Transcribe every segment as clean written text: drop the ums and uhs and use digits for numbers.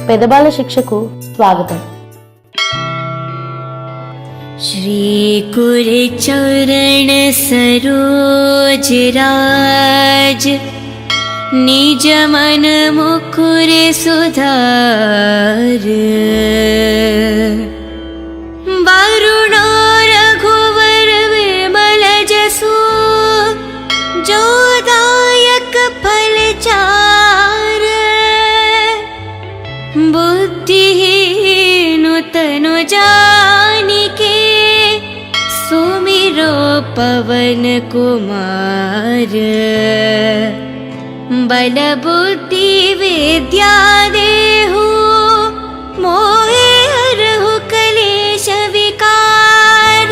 పెదబాల శిక్షకు స్వాగతం. श्री चरण सरोज राज निज मन मुकुर सुधार वरुणो रघुवर विमल जसु जो दायक फल चार बुद्धिहीन तनु जानिके सुमिरो पवन कुमार बल बुद्धि विद्या देहु मोहे हरहु कलेश विकार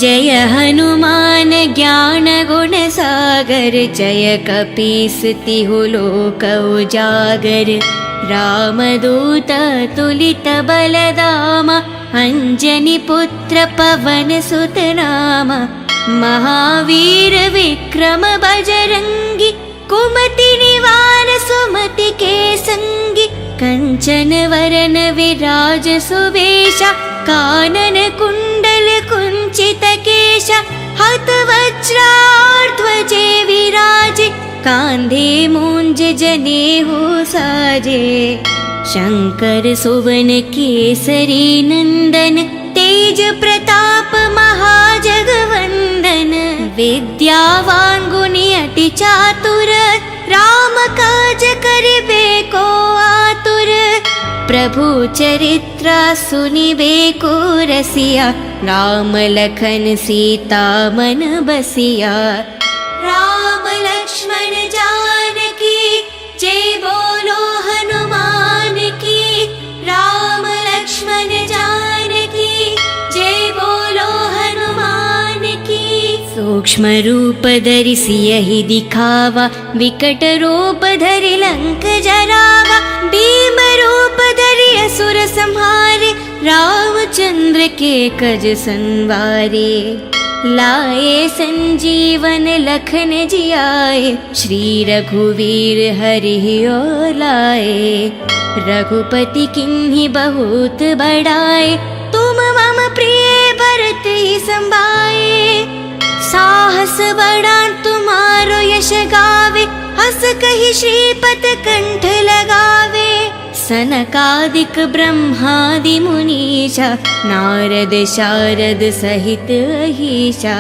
जय हनुमान ज्ञान गुण सागर जय कपीस तिहु लोक उजागर रामदूत तुलित बलदाम अंजनी पुत्र पवन सुत नाम महावीर विक्रम बजरंगी कुमति निवार सुमति के संगी कंचन वरन विराज सुवेशा कानन कुंडल कुंचित केशा हत वज्राध्वजे विराजे कांधे मूंज जनेऊ साजे शंकर सुवन केसरी नंदन तेज प्रताप महाजगवंदन विद्यावान गुणी अति चातुर राम काज करिबे को आतुर प्रभु चरित्र सुनिबे को रसिया राम लखन सीता मन बसिया राम लक्ष्मण जानकी जय बोलो हनुमान की राम लक्ष्मण जानकी जय बोलो हनुमान की सूक्ष्म रूप धरि सियहि दिखावा विकट रूप धरि लंक जरावा भीम रूप धरि असुर संहारे रामचंद्र के कज संवारे लाए संजीवन लखन जियाए श्री रघुवीर हरि ओर लाए रघुपति किन्हीं बहुत बड़ाए तुम मम प्रिय भरत ही संभाए साहस बड़ा तुम्हारो यश गावे हस कहि श्रीपत कंठ लगावे सनकादिक ब्रह्मादि मुनीशा नारद शारद सहित अहीशा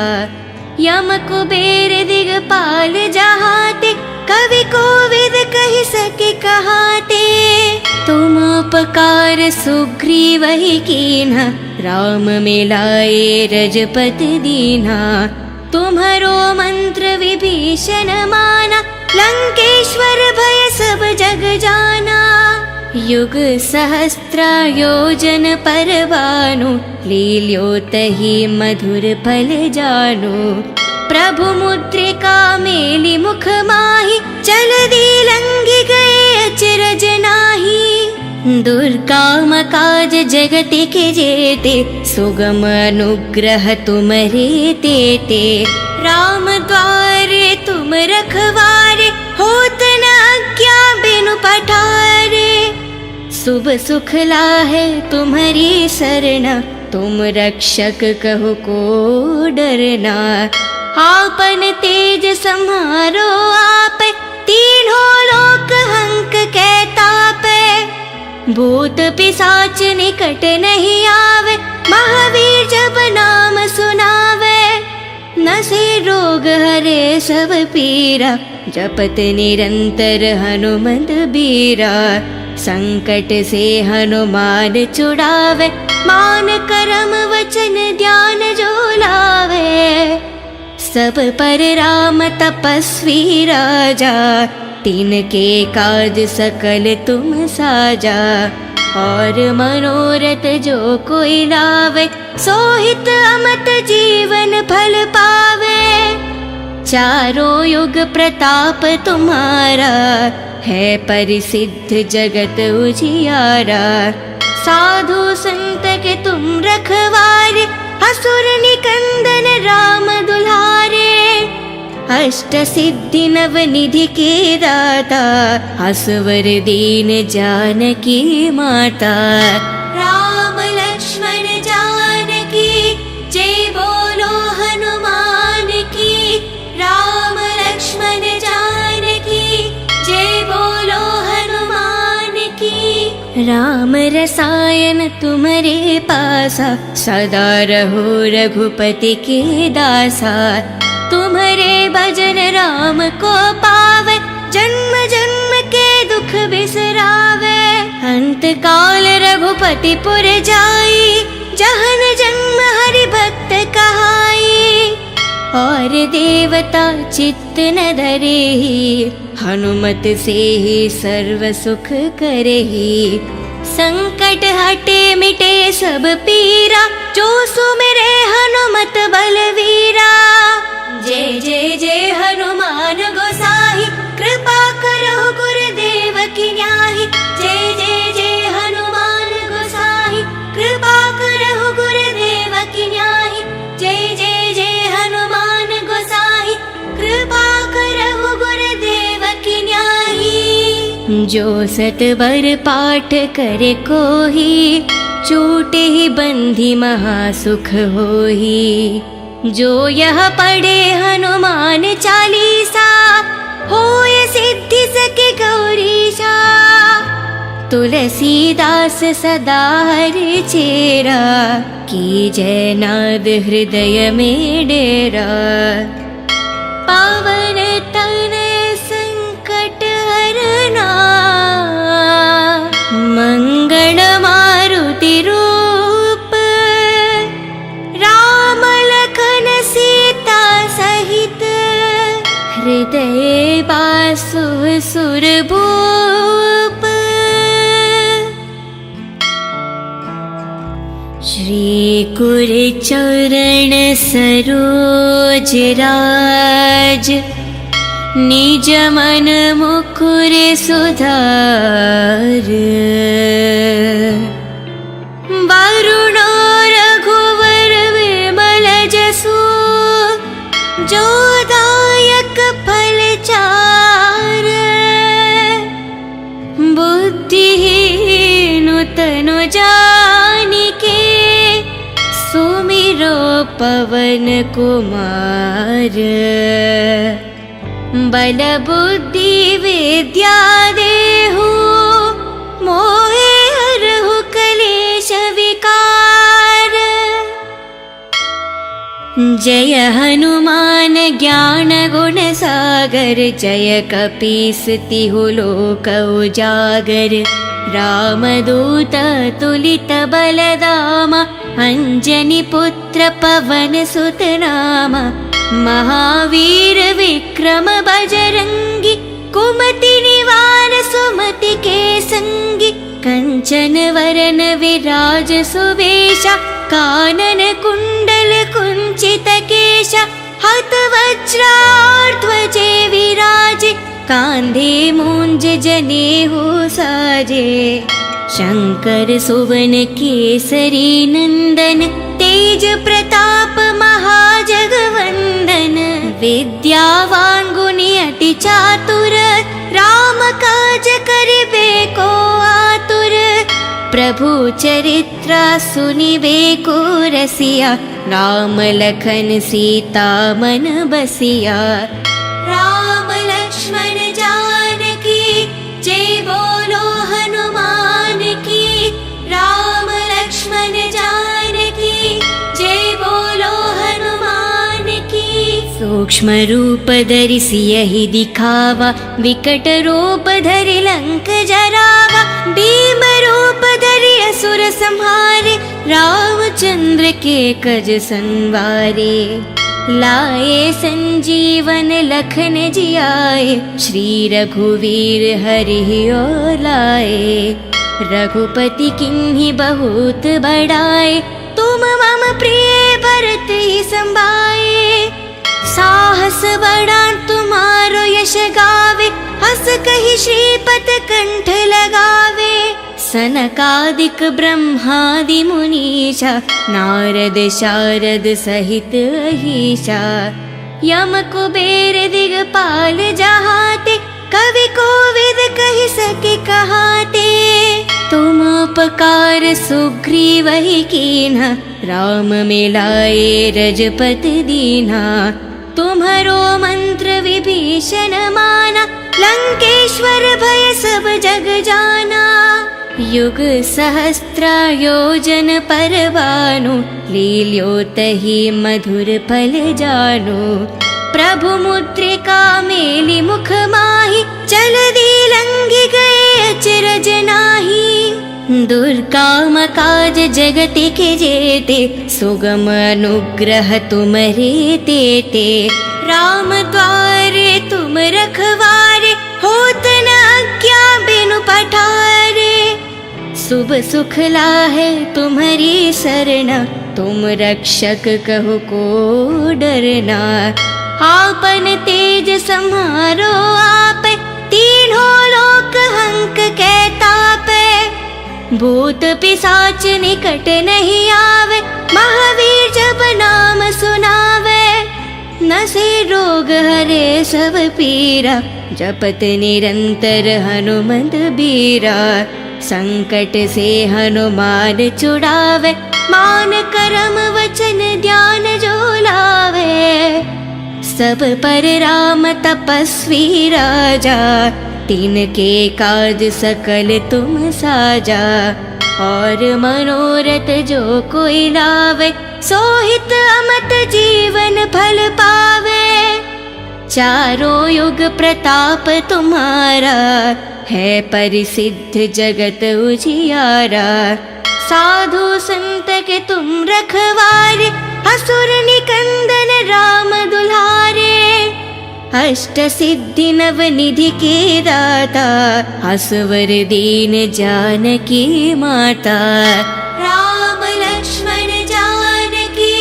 यम कुबेर दिगपाल जहाते कवि कोविद कहि सके कहाते तुम उपकार सुग्रीव ही कीन्हा राम मिलाए रजपति दीन्हा तुम्हारो मंत्र विभीषण माना लंकेश्वर भय सब जग जाना युग सहस्त्र योजन पर भानु लील्योतहि मधुर फल जानु प्रभु मुद्रिका मेलि मुख माहि जलधि लंघि गए अचरज नाही दुर्गम काज जगत के जेते सुगम अनुग्रह तुम्हारे तेते राम द्वारे तुम रखवारे होत न आज्ञा बिनु पठारे शुभ सुख लाहे तुम्हारी सरना तुम रक्षक कहो को डरना आपन तेज सम्हारो आप तीनों लोक हंक के तापे भूत पिशाच निकट नहीं आवे महावीर जब नाम सुनावे नसे रोग हरे सब पीरा जपत निरंतर हनुमत बीरा संकट से हनुमान छुड़ावे मान करम वचन ध्यान जो लावे सब पर राम तपस्वी राजा तिनके काज सकल तुम साजा और मनोरथ जो कोई लावे सोहित अमत जीवन फल पावे चारों युग प्रताप तुम्हारा है परिसिद्ध जगत उजियारा साधु संत के तुम रखवारे असुर निकंदन राम दुलारे अष्टसिद्धि नवनिधि के दाता असवर दीन जानकी माता। राम लक्ष्मण जानकी जय बोलो हनुमान की। राम लक्ष्मण जानकी जय बोलो हनुमान की। राम रसायन तुम्हारे पासा सदा रहो रघुपति के दासा। तुम्हारे भजन राम को पावे जन्म जन्म के दुख बिसरावे। अंत काल रघुपति पुर जाई जहन जन्म हरि भक्त कहाई। और देवता चित्त न धरेहि हनुमत से ही सर्व सुख करेहि। संकट हटे मिटे सब पीरा जो सुमिरे हनुमत बलवीरा। जय जय जय हनुमान गोसाई कृपा करो गुरुदेव की न्याही। जय जय जय हनुमान गोसाई कृपा करो गुरुदेव की न्याही। जय जय जय हनुमान गोसाई कृपा करो गुरुदेव की न्याही। जो सतबर पाठ करे कोही छूटे ही बंधी महासुख होही। जो यह पढ़े हनुमान चालीसा होय सिद्धि सके गौरीशा। तुलसीदास सदा हरि चेरा की जय नाद हृदय में डेरा। पावन तनय संकट हरना मंगल मारुति रूप। राम लखन सीता सहित हृदय बासु सुरभूप। श्री गुर चरण सरोज राज निज मन मुकुर सुधार। वरुणो रघुवर विमल जसु जो दायक फल चार। बुद्धिहीन तनु जानिके सुमिरो पवन कुमार। बल बुद्धि विद्या देहु मोहे हरहु कलेश विकार। जय हनुमान ज्ञान गुण सागर जय कपीस तिहु लोक उजागर। रामदूत तुलित बलदामा अंजनी पुत्र पवन सुत नामा। महावीर विक्रम बजरंगी कुमति निवार सुमति के संगी। कंचन वरन विराज सुवेशा कानन कुंडल कुंचित केशा। हत वज्राध्वजे विराजे कांधे मूंज जनेऊ साजे। शंकर सुवन केसरी नंदन तेज प्रताप महाजगवंदन। विद्यावान गुणी अति चातुर राम काज करिबे को आतुर। प्रभु चरित्र सुनिबे को रसिया राम लखन सीता मन बसिया। राम लक्ष्मण जानकी जय बोलो हनुमान की। राम लक्ष्मण जानकी जय बोलो हनुमान की। सूक्ष्म रूप धरि सियहि दिखावा विकट रूप धरि लंक जरावा। भीम रूप धरि असुर संहारे रामचंद्र के कज संवारे। लाए संजीवन लखन जियाए श्री रघुवीर हरि और लाए। रघुपति किन्हीं बहुत बड़ाए तुम मम प्रिय भरत ही संभाए। साहस बड़ा तुम्हारो यश गावे हस कहि श्रीपत कंठ लगावे। सनकादिक ब्रह्मादि मुनीषा नारद शारद सहित अहीशा। यम कुबेर दिगपाल जहाते, कवि कोविद कहि सके कहाते। तुम उपकार सुग्रीव ही कीन्हा, राम मिलाए रजपति दीन्हा। तुम्हारो मंत्र विभीषण माना, लंकेश्वर भय सब जग जाना। युग सहस्त्र योजन पर भानु, लील्यो तहि मधुर फल जानु। प्रभु मुद्रिका मेलि मुख माहि, जलधि लंघि गए अचरज नाहि। दुर्गम काज जगति के जेते, सुगम अनुग्रह तुमरे तेते। राम द्वारे तुम रखवारे, होत न आज्ञा बिनु पठारे। शुभ सुख लाहे तुम्हारी सरना, तुम रक्षक कहो को डरना। आपन तेज सम्हारो आप, तीनों लोक हंक के तापे। भूत पिशाच निकट नहीं आवे, महावीर जब नाम सुनावे। नसे रोग हरे सब पीरा, जपत निरंतर हनुमंत बीरा। संकट से हनुमान छुड़ावे, मान करम वचन ध्यान जो लावे। सब पर राम तपस्वी राजा, तिनके काज सकल तुम साजा। और मनोरथ जो कोई लावे, सोहित अमत जीवन फल पावे। चारों युग प्रताप तुम्हारा, है परिसिद्ध जगत उजियारा। साधु संत के तुम रखवारे, असुर निकंदन राम दुलारे। अष्ट सिद्धि नव निधि के दाता, असवर दीन जानकी माता। राम लक्ष्मण जानकी,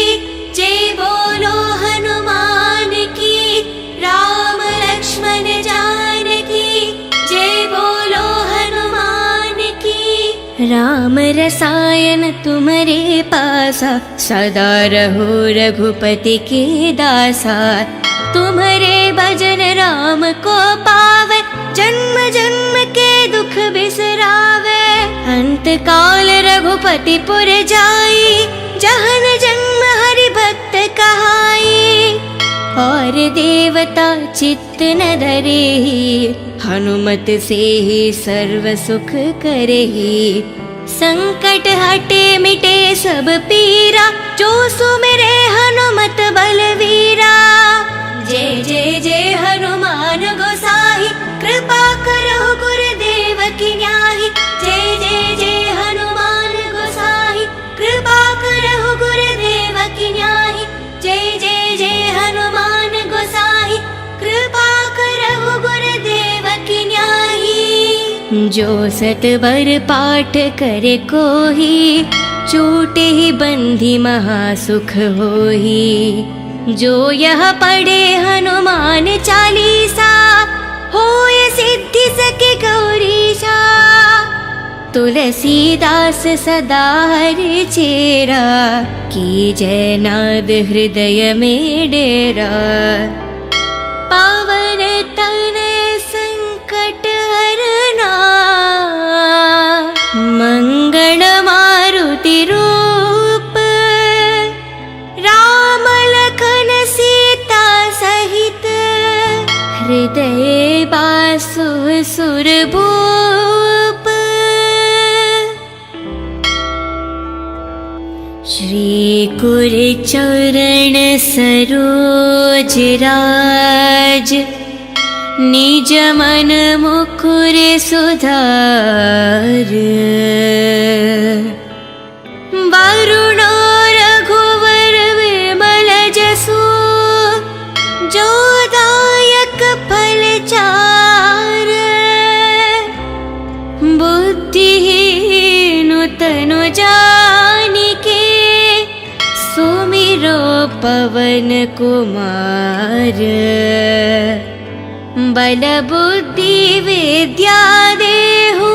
जय बोलो हनुमान की। राम लक्ष्मण जानकी, जय बोलो हनुमान की। राम रसायन तुम्हारे पासा, सदा रहो रघुपति के दासा। तुम्हारे भजन राम को पावे, जन्म जन्म के दुख बिसरावे। अंत काल रघुपति पुर जाई, जहन जन्म हरि भक्त कहाई। और देवता चित्त न धरेहि, हनुमत से ही सर्व सुख करेहि। संकट हटे मिटे सब पीरा, जो सुमिरे हनुमत बलवीरा। जय जय जय हनुमान गोसाई, कृपा करहु गुरुदेव की न्याही। जय जय जय हनुमान गोसाई, कृपा करहु गुरुदेव की न्याही। जय जय जय हनुमान गोसाई, कृपा करहु गुरुदेव की न्याही। जो सतबर पाठ करे कोही, छूटे ही बंधी महासुख होही। जो यह पढ़े हनुमान चालीसा, होय सिद्धि सके गौरीशा। तुलसीदास सदा हरि चेरा, की जय नाद हृदय में डेरा। पावन तन संकट हरना, मंगल मारुति रूप। राम लखन सीता सहित, हृदय बासु सुरभूप। श्री गुर चरण सरोज राज, निज मन मुकुर सुधार। वरुणो रघुवर विमल जसु, जो दायक फल चार। बुद्धिहीन तनु जानिके, सुमिरो पवन कुमार। बल बुद्धि विद्या देहु,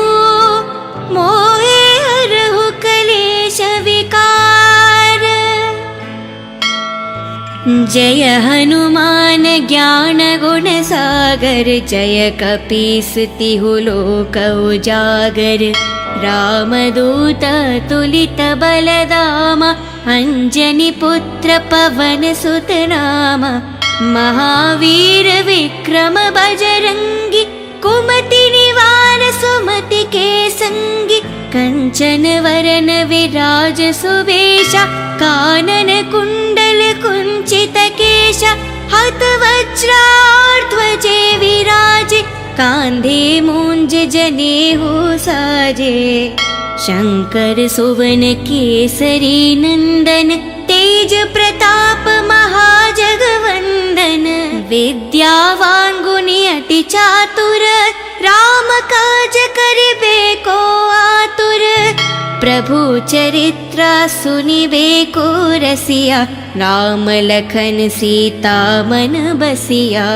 मोहे हरहु कलेश विकार। जय हनुमान ज्ञान गुण सागर, जय कपीस तिहु लोक उजागर। रामदूत तुलित बलधामा, अंजनी पुत्र पवन सुत नामा। महावीर विक्रम बजरंगी, कुमति निवार सुमति के संगी। कंचन वरन विराज सुवेशा, कानन कुंडल कुंचित केशा। हत वज्राध्वजे विराजे, कांधे मूंज जनेऊ साजे। शंकर सुवन केसरी नंदन, तेज प्रताप महाजगवंदन। विद्यावान गुणी अति चातुर, राम काज करिबे को आतुर। प्रभु चरित्र सुनिबे को रसिया, राम लखन सीता मन बसिया।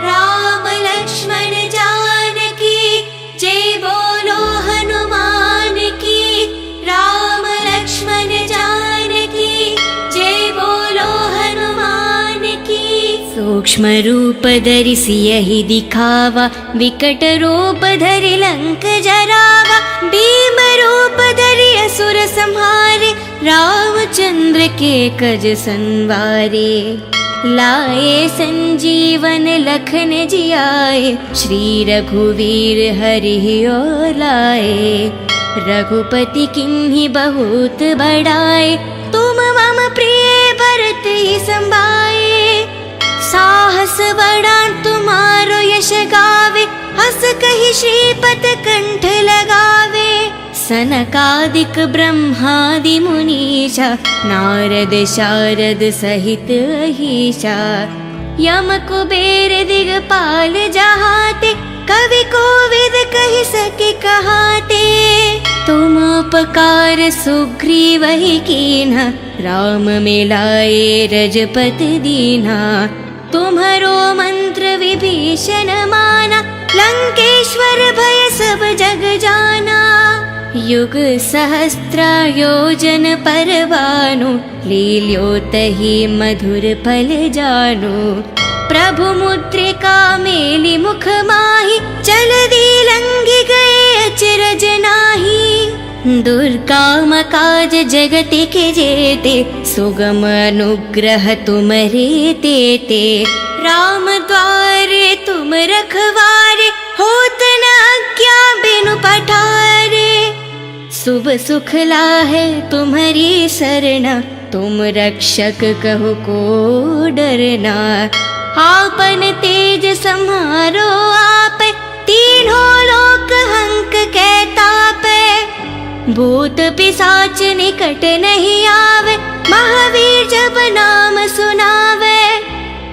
राम लक्ष्मण जानकी, जय बोलो हनुमान की। राम लक्ष्मण जानकी, जय बोलो हनुमान की। सूक्ष्म रूप धरि सियहि दिखावा, विकट रूप धरि लंक जरावा। भीम रूप धरि असुर संहारे, रामचंद्र के कज संवारे। लाए संजीवन लखन जियाए, श्री रघुवीर हरि और लाए। रघुपति किन्हीं बहुत बड़ाए, तुम मम प्रिय भरत ही संभाए। साहस बड़ा तुम्हारो यश गावे, हस कहि श्रीपत कंठ लगावे। सनकादिक ब्रह्मादि मुनीषा, नारद शारद सहित अहीशा। यम कुबेर दिगपाल जहाते, कवि कोविद कहि सके कहाते। तुम उपकार सुग्रीवहि कीन्हा, राम मिलाए रजपति दीन्हा। तुम्हरो मंत्र विभीषण माना, लंकेश्वर भय सब जग जाना। युग सहस्त्र योजन पर भानु, लील्योतहि मधुर फल जानु। प्रभु मुद्रिका मेलि मुख माहि, जलधि लंघि गए अचरज नाहि। दुर्गम काज जगत के जेते, सुगम अनुग्रह तुमरे तेते। राम द्वारे तुम रखवारे, होत न आज्ञा बिनु पठारे। शुभ सुख लाहे तुम्हारी सरना, तुम रक्षक कहो को डरना। आपन तेज सम्हारो आपे, तीनों लोक हंक के तापे। भूत पिशाच निकट नहीं आवे, महावीर जब नाम सुनावे।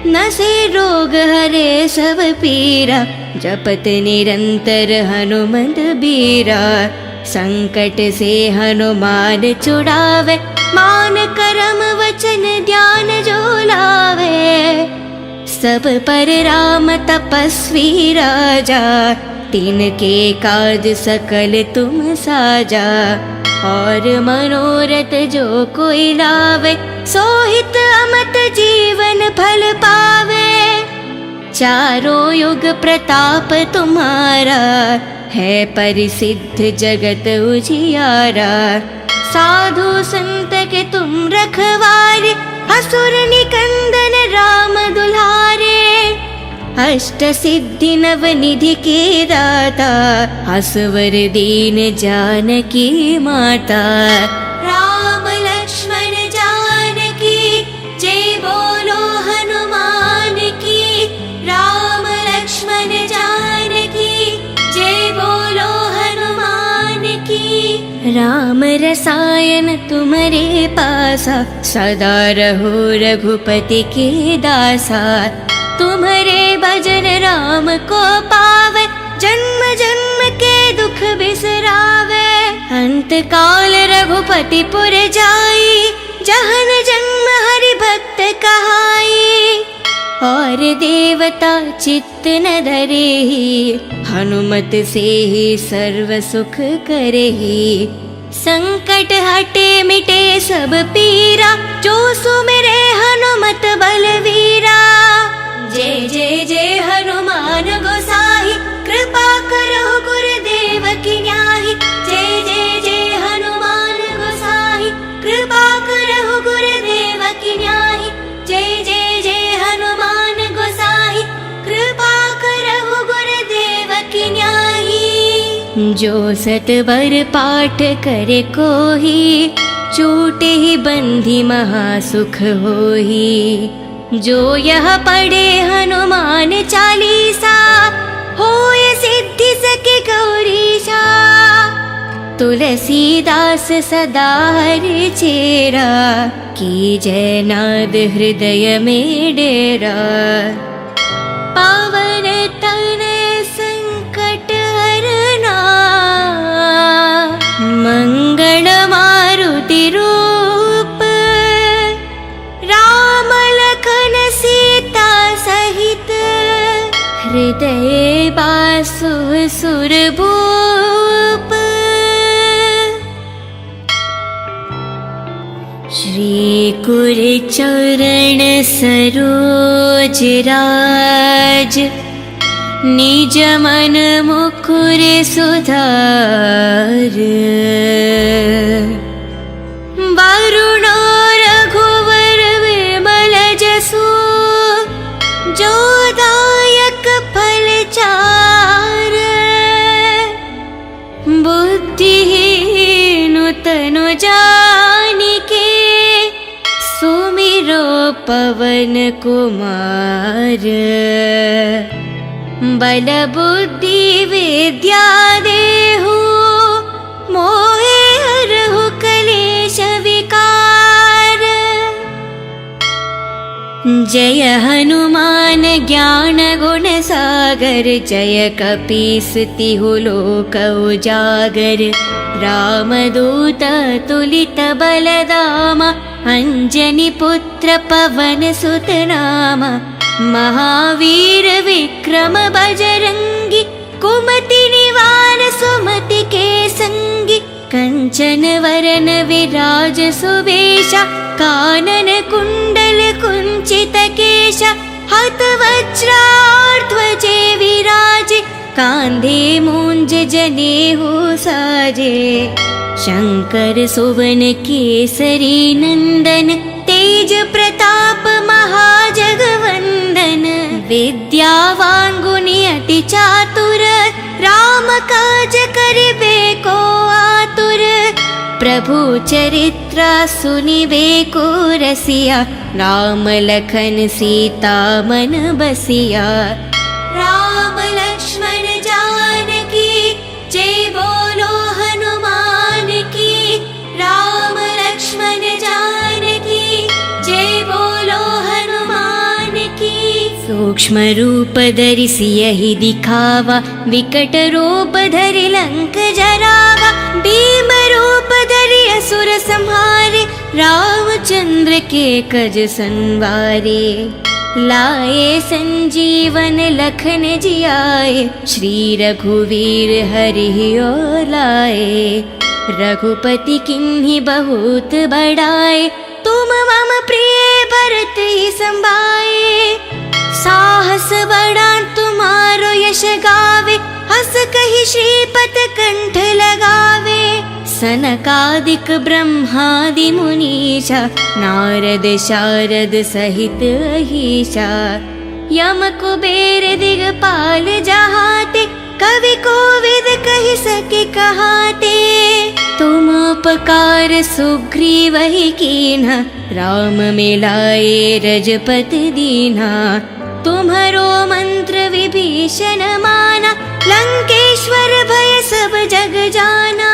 नसे रोग हरे सब पीरा, जपत निरंतर हनुमत बीरा। संकट से हनुमान छुड़ावे, मान करम वचन ध्यान जो लावे। सब पर राम तपस्वी राजा, तिनके काज सकल तुम साजा। और मनोरथ जो कोई लावे, सोहित अमत जीवन फल पावे। चारों युग प्रताप तुम्हारा, है परिसिद्ध जगत उजियारा। साधु संत के तुम रखवारे, असुर निकंदन राम दुलारे। अष्ट सिद्धि नव निधि के दाता, असवर दीन जानकी माता। राम लक्ष्मण जानकी, जय बोलो हनुमान की। राम लक्ष्मण जानकी, जय बोलो हनुमान की। राम रसायन तुम्हारे पासा, सदा रहो रघुपति के दासा। तुम्हारे भजन राम को पावे, जन्म जन्म के दुख बिसरावे। अंत काल रघुपति पुर जाई, जहन जन्म हरि भक्त कहाई। और देवता चित्त न धरेहि, हनुमत से ही सर्व सुख करेहि। संकट हटे मिटे सब पीरा, जो सुमिरे हनुमत बलवीरा। जय जय जय हनुमान गोसाई, कृपा करो गुरुदेव की न्याही। जय जय जय हनुमान गोसाई, कृपा करो गुरुदेव की न्याही। जय जय जय हनुमान गोसाई, कृपा करो गुरुदेव की न्याही। जो सतवर पाठ करे कोही, छूटे ही बंधी महासुख होही। जो यह पढ़े हनुमान चालीसा, होय सिद्धि सके गौरीशा। तुलसीदास सदा हरि चेरा, की जय नाद हृदय में डेरा। पावन तनय संकट हरना, मंगल मारुति रूप। राम लखन सीता सहित, हृदय बासु सुरभूप। श्री गुरुचरण सरोज राज, निज मन मुकुर सुधार। वरुण रघुवर विमल जसु, जो दायक फल चार। बुद्धिहीन तनु जानिके, सुमिरो पवन कुमार। बल बुद्धि विद्या देहु, मोहे हरहु कलेश विकार। जय हनुमान ज्ञान गुण सागर, जय कपीस तिहु लोक उजागर। रामदूत तुलित बलधामा, अंजनी पुत्र पवन सुत नामा। महावीर विक्रम बजरंगी, कुमति निवार सुमति के संगी। कंचन वरन विराज सुवेशा, कानन कुंडल कुंचित केशा। हत वज्राध्वजे विराजे, कांधे मूंज जनेऊ साजे। शंकर सुवन केसरी नंदन, तेज प्रताप महाजगवंदन। विद्यावान गुणी अति चातुर, राम काज करिबे को आतुर। प्रभु चरित्र सुनिबे को रसिया, राम लखन सीता मन बसिया। राम लक्ष्मण जानकी, जय बोलो हनुमान की। राम लक्ष्मण जानकी, जय बोलो हनुमान की। सूक्ष्म रूप धरि सियहि दिखावा, विकट रूप धरि लंक जरावा। भीम रूप धरि असुर संहारे, रामचंद्र के कज संवारे। लाए संजीवन लखन जियाए, श्री रघुवीर हरि ओर लाए। रघुपति किन्हीं बहुत बड़ाए, तुम मम प्रिय भरत ही संभाए। साहस बड़ा तुम्हारो यश गावे, हस कहि श्रीपत कंठ लगावे। सनकादिक ब्रह्मादि मुनीशा, नारद शारद सहित अहीशा। यम कुबेर दिगपाल जहाते, कवि कोविद कहि सके कहाते। तुम उपकार सुग्रीव ही कीन्हा, राम मिलाए रजपति दीन्हा। तुम्हारो मंत्र विभीषण माना, लंकेश्वर भय सब जग जाना।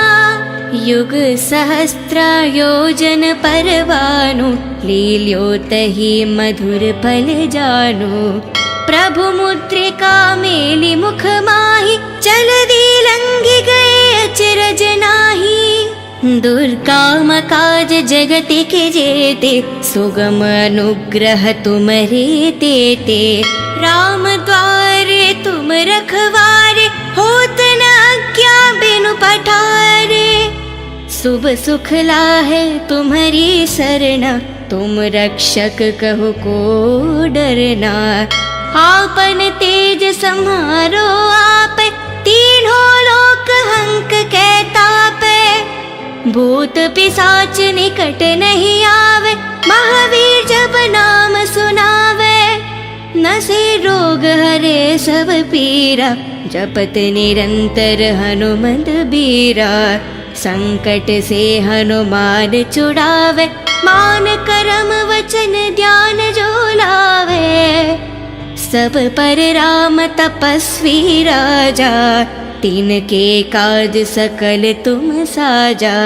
युग सहस्त्र योजन पर भानु, लील्योतहि मधुर फल जानु। प्रभु मुद्रिका मेलि मुख माहि, जलधि लंघि गए अचरज नाहि। दुर्गम काज जगति के जेते, सुगम अनुग्रह तुम्हारे तेते। राम द्वारे तुम रखवारे, होत न आज्ञा बिनु पठारे। शुभ सुख लाहे तुम्हारी शरणा, तुम रक्षक कहो को डरना। आपन तेज सम्हारो आप, तीनों लोक हंक के तापे। भूत पिशाच निकट नहीं आवे, महावीर जब नाम सुनावे। नसे रोग हरे सब पीरा, जपत निरंतर हनुमत बीरा। संकट से हनुमान छुड़ावे, मान करम वचन ध्यान जो लावे। सब पर राम तपस्वी राजा, तिनके काज सकल तुम साजा।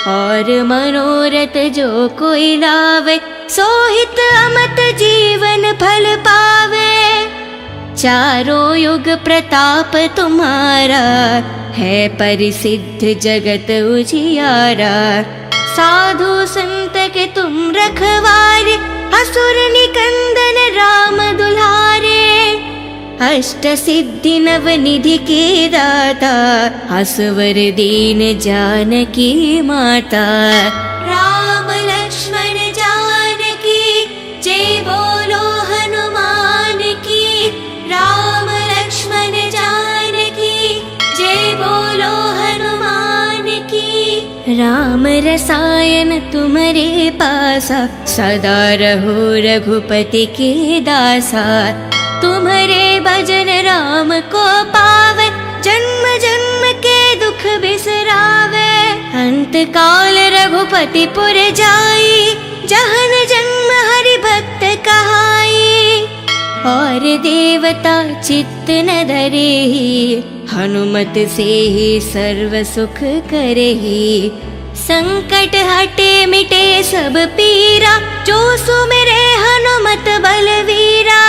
और मनोरथ जो कोई लावे, सोहित अमत जीवन फल पावे। चारों युग प्रताप तुम्हारा, है परिसिद्ध जगत उजियारा। साधु संत के तुम रखवारे, असुर निकंदन राम दुलारे। अष्ट सिद्धि नव निधि के दाता, असवर दीन जानकी माता। राम लक्ष्मण जानकी, जय बोलो हनुमान की। राम लक्ष्मण जानकी, जय बोलो हनुमान की। राम रसायन तुम्हारे पासा, सदा रहो रघुपति के दासा। तुम्हारे भजन राम को पावे, जन्म जन्म के दुख बिसरावे। अंत काल रघुपति पुर जाई, जहन जन्म हरि भक्त कहाई। और देवता चित्त न धरेहि, हनुमत से ही सर्व सुख करेहि। संकट हटे मिटे सब पीरा, जो सुमिरे हनुमत बलवीरा।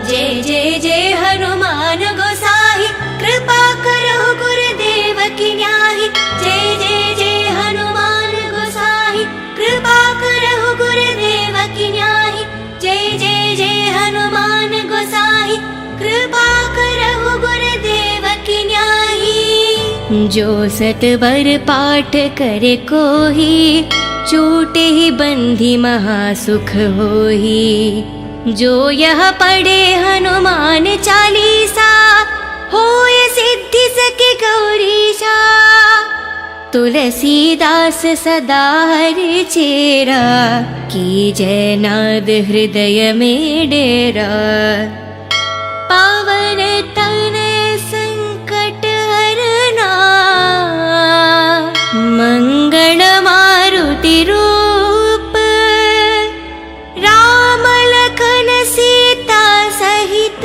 जय जय जय हनुमान गोसाई, कृपा करो गुरुदेव की न्याही। जय जय जय हनुमान गोसाई, कृपा करो गुरुदेव की न्याही। जय जय जय हनुमान गोसाई, कृपा करो गुरुदेव की न्याही। जो सतबर पाठ करे कोही, छूटे ही बंधी महासुख होही। जो यह पढ़े हनुमान चालीसा, होय सिद्धि सके गौरीशा। तुलसीदास सदा हरि चेरा, की जय नाद हृदय में डेरा। पावन तनय संकट हरना, मंगल मारुति रूप। राम लखन सीता सहित,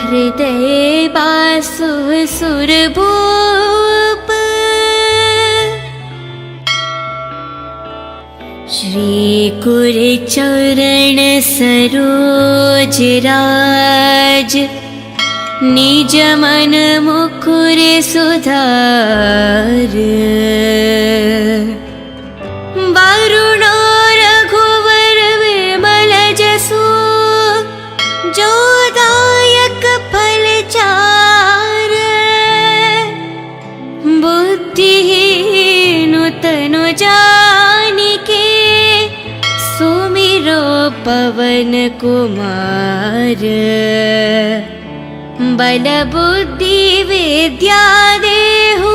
हृदय बासु सुरभूप। श्री कुर चरण सरोज राज, निज मन मुकुर सुधार। वरुण रघुवर विमल जसु, जो दायक फल चार। बुद्धिहीन तनु जानिके, सुमिरो पवन कुमार। बल बुद्धि विद्या देहु,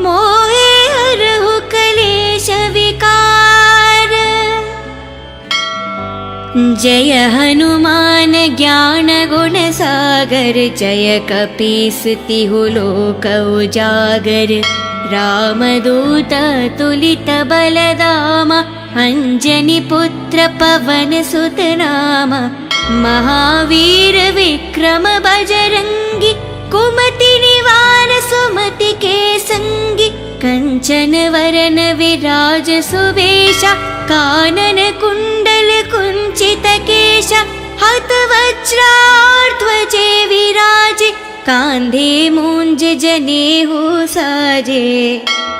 मोहे हरहु कलेश विकार। जय हनुमान ज्ञान गुण सागर, जय कपीस तिहु लोक उजागर। रामदूत तुलित बलदामा, अंजनी पुत्र पवन सुत नामा। महावीर विक्रम बजरंगी, कुमति निवार सुमति के संगी। कंचन वरन विराज सुवेशा, कानन कुंडल कुंचित केशा। हत वज्राध्वजे विराजे, कांधे मूंज जनेऊ साजे।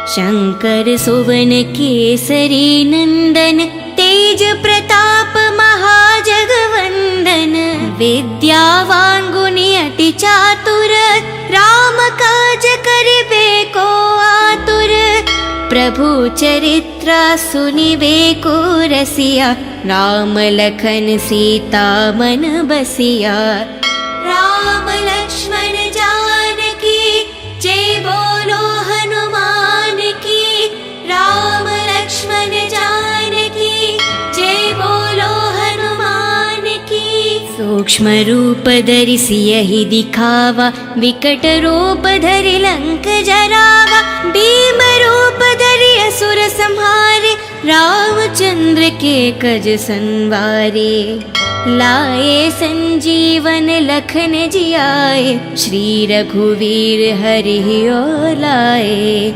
शंकर सुवन केसरी नंदन, तेज प्रताप महाजगवंदन। विद्यावान गुणी अति चातुर, राम काज करिबे को आतुर। प्रभु चरित्र सुनिबे को रसिया, राम लखन सीता मन बसिया। राम लक्ष्मण जानकी जय बोलो हनुमान की, राम लक्ष्मण जानकी जय बोलो हनुमान की। सूक्ष्म रूप धरि सियहि दिखावा, विकट रूप धरि लंक जरावा। भीम रूप धरि असुर संहारे, रामचंद्र के कज संवारे। लाए संजीवन लखन जियाए, श्री रघुवीर हरि लाए।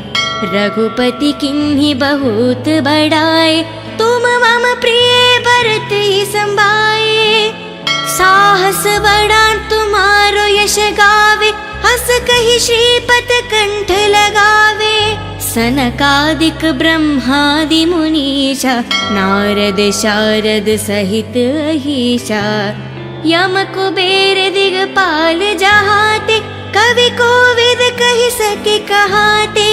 रघुपति किन्हीं बहुत बड़ाए, तुम मम प्रिय भरत ही संभाए। साहस बड़ा तुम्हारो यश गावे, हस कहि श्रीपत कंठ लगावे। सनकादिक ब्रह्मादि मुनीषा, नारद शारद सहित अहीशा। यम कुबेर दिगपाल जहाते, कवि कोविद कहि सके कहाते।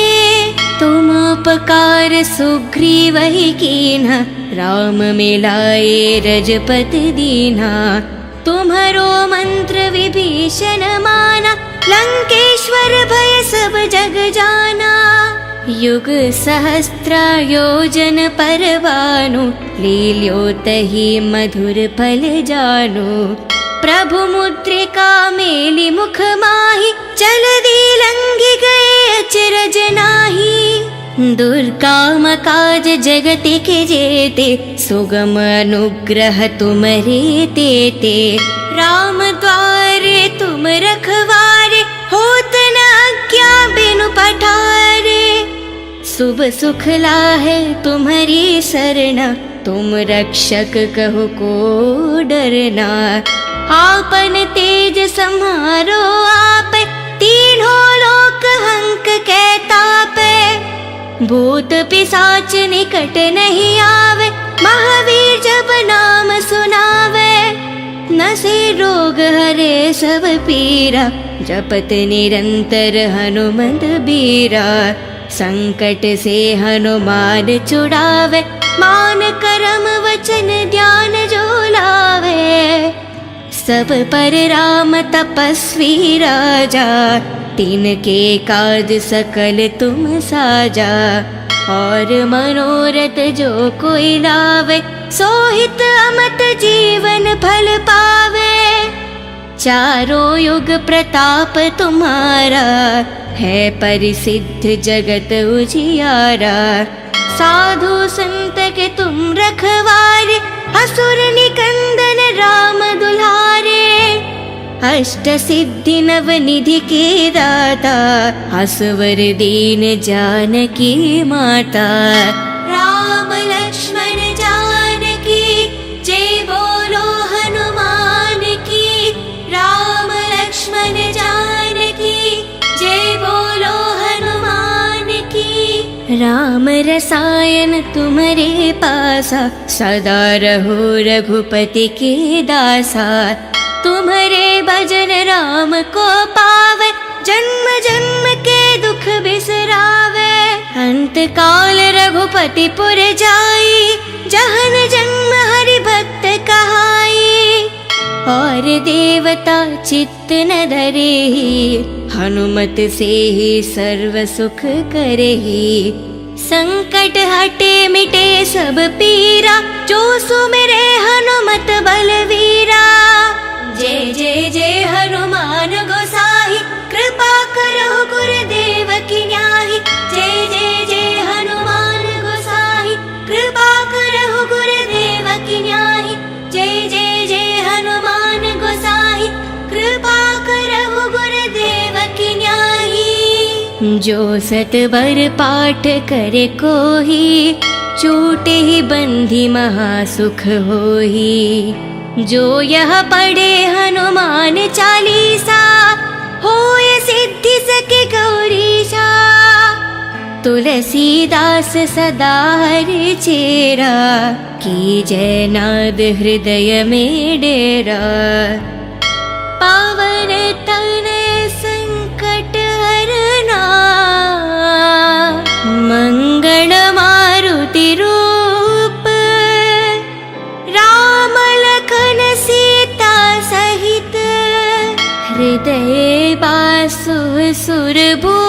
तुम उपकार सुग्रीव ही कीन्हा, राम मिलाए रजपति दीन्हा। तुम्हारो मंत्र विभीषण माना, लंकेश्वर भय सब जग जाना। युग सहस्त्र योजन पर भानु, लील्यो तहि मधुर फल जानु। प्रभु मुद्रिका मेलि मुख माहि, जलधि लंघि गए अचरज नाहि। दुर्गम काज जगति के जेते, सुगम अनुग्रह तुम्हारे तेते। राम द्वारे तुम रखवारे, होत न आज्ञा बिनु पठारे। शुभ सुख लाहे तुम्हारी सरना, तुम रक्षक कहो को डरना। आपन तेज सम्हारो आपे, तीनों लोक हंक के तापे। भूत पिशाच निकट नहीं आवे, महावीर जब नाम सुनावे। नसे रोग हरे सब पीरा, जपत निरंतर हनुमत बीरा। संकट से हनुमान छुड़ावे, मान करम वचन ध्यान जो लावे। सब पर राम तपस्वी राजा, तिनके काज सकल तुम साजा। और मनोरथ जो कोई लावे, सोहित अमत जीवन फल पावे। चारों युग प्रताप तुम्हारा, है परिसिद्ध जगत उजियारा। साधु संत के तुम रखवारे, असुर निकंदन राम दुलारे। अष्ट सिद्धि नव निधि के दाता, असवर दीन जानकी माता। राम लक्ष्मण जानकी जय बोलो हनुमान की, राम लक्ष्मण जानकी जय बोलो हनुमान की। राम रसायन तुम्हारे पासा, सदा रहो रघुपति के दासा। तुम्हारे भजन राम को पावे, जन्म जन्म के दुख बिसरावे। अंत काल रघुपति पुर जाई, जहन जन्म हरि भक्त कहाई। और देवता चित्त न धरेहि, हनुमत से ही सर्व सुख करेहि। संकट हटे मिटे सब पीरा, जो सुमिरे हनुमत बलवीरा। जय जय जय हनुमान गोसाई, कृपा करो गुरुदेव की न्याही। जय जय जय हनुमान गोसाई, कृपा करो गुरुदेव की न्याही। जय जय जय हनुमान गोसाई, कृपा करो गुरुदेव की न्याही। जो सतबर पाठ करे कोही, छूटे ही बंधी महासुख होही। जो यह पढ़े हनुमान चालीसा, होय सिद्धि सके गौरीशा। तुलसीदास सदा हरि चेरा, की जय नाद हृदय में डेरा। पावन तनय संकट हरना, मंगल सुर भूप